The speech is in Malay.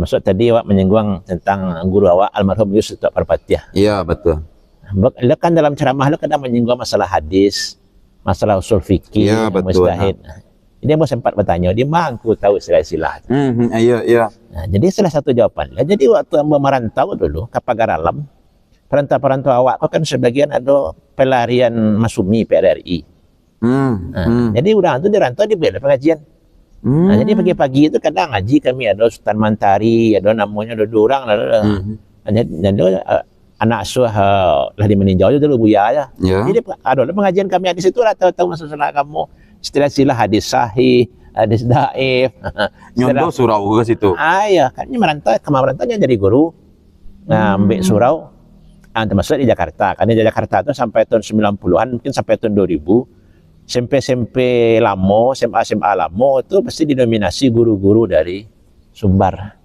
Maksud tadi awak menyinggung tentang guru awak almarhum Yusuf Parpatiah. Iya, betul. Lo kan dalam ceramah lo kadang menyinggung masalah hadis, masalah usul fikih, Iya, betul. mustahid. Jadi aku sempat bertanya, dia mampu tahu istilah-istilah. Iya, iya. Nah, jadi salah satu jawabannya, jadi waktu merantau dulu ke pagar alam, perantau-perantau awak kan sebagian ada pelarian Masumi PRRI. Jadi udah itu dirantau di bela pengajian. Nah, jadi pagi-pagi itu kadang ngaji kami ada Sultan Mantari, ada namanya ada dua orang dan anak asuh lah di meninjau dulu Buya ya. Jadi ada pengajian kami di situ lah tahu masalah kamu istilah-istilah hadis sahih, hadis dhaif. Nyontoh surau ke situ. Iya, kan merantau kemarinnya jadi guru. Nah, ambil surau termasuk di Jakarta. Karena di Jakarta itu sampai tahun 90-an, mungkin sampai tahun 2000. SMP Lamo, SMA Lamo itu pasti didominasi guru-guru dari Sumbar.